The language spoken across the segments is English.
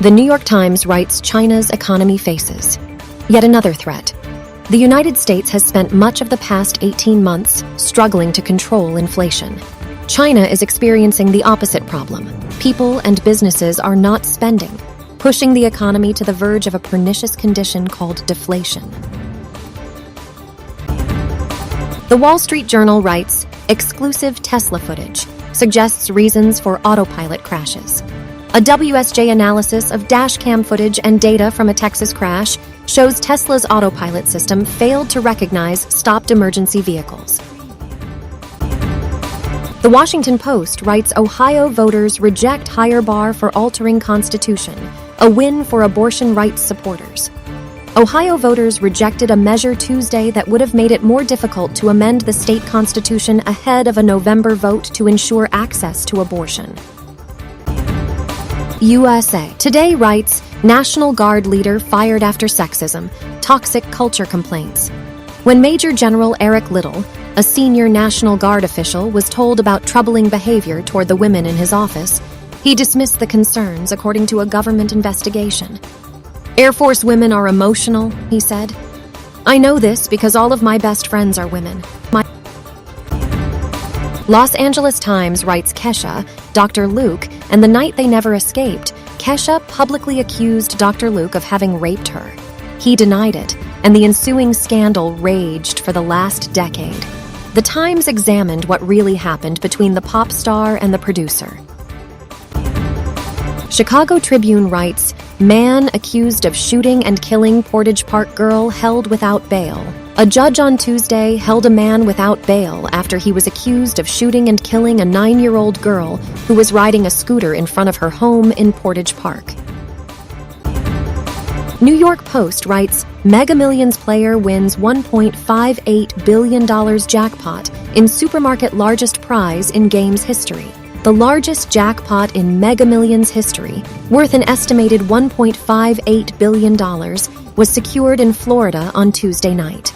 The New York Times writes China's economy faces yet another threat. The United States has spent much of the past 18 months struggling to control inflation. China is experiencing the opposite problem. People and businesses are not spending, pushing the economy to the verge of a pernicious condition called deflation. The Wall Street Journal writes, exclusive Tesla footage suggests reasons for autopilot crashes. A WSJ analysis of dashcam footage and data from a Texas crash shows Tesla's autopilot system failed to recognize stopped emergency vehicles. The Washington Post writes Ohio voters reject higher bar for altering Constitution, a win for abortion rights supporters. Ohio voters rejected a measure Tuesday that would have made it more difficult to amend the state constitution ahead of a November vote to ensure access to abortion. USA Today writes, National Guard leader fired after sexism, toxic culture complaints. When Major General Eric Little, a senior National Guard official, was told about troubling behavior toward the women in his office, he dismissed the concerns according to a government investigation. Air Force women are emotional, he said. I know this because all of my best friends are women. Los Angeles Times writes Kesha, Dr. Luke, and the night they never escaped, Kesha publicly accused Dr. Luke of having raped her. He denied it, and the ensuing scandal raged for the last decade. The Times examined what really happened between the pop star and the producer. Chicago Tribune writes, man accused of shooting and killing Portage Park girl held without bail. A judge on Tuesday held a man without bail after he was accused of shooting and killing a 9-year-old girl who was riding a scooter in front of her home in Portage Park. New York Post writes, Mega Millions player wins $1.58 billion jackpot in supermarket largest prize in games history. The largest jackpot in Mega Millions history, worth an estimated $1.58 billion, was secured in Florida on Tuesday night.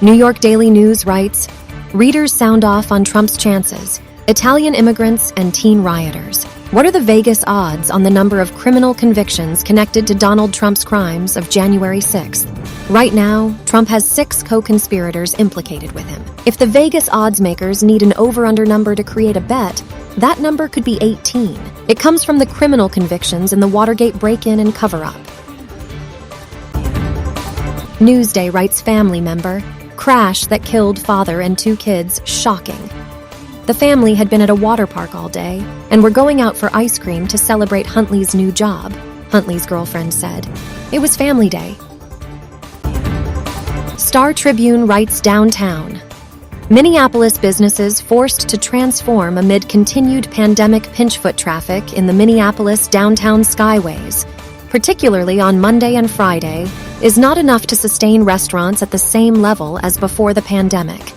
New York Daily News writes, readers sound off on Trump's chances, Italian immigrants and teen rioters. What are the Vegas odds on the number of criminal convictions connected to Donald Trump's crimes of January 6th? Right now, Trump has 6 co-conspirators implicated with him. If the Vegas odds makers need an over-under number to create a bet, that number could be 18. It comes from the criminal convictions in the Watergate break-in and cover-up. Newsday writes family member, crash that killed father and 2 kids, shocking. The family had been at a water park all day and were going out for ice cream to celebrate Huntley's new job, Huntley's girlfriend said. It was family day. Star Tribune writes downtown. Minneapolis businesses forced to transform amid continued pandemic pinch foot traffic in the Minneapolis downtown skyways, particularly on Monday and Friday, is not enough to sustain restaurants at the same level as before the pandemic.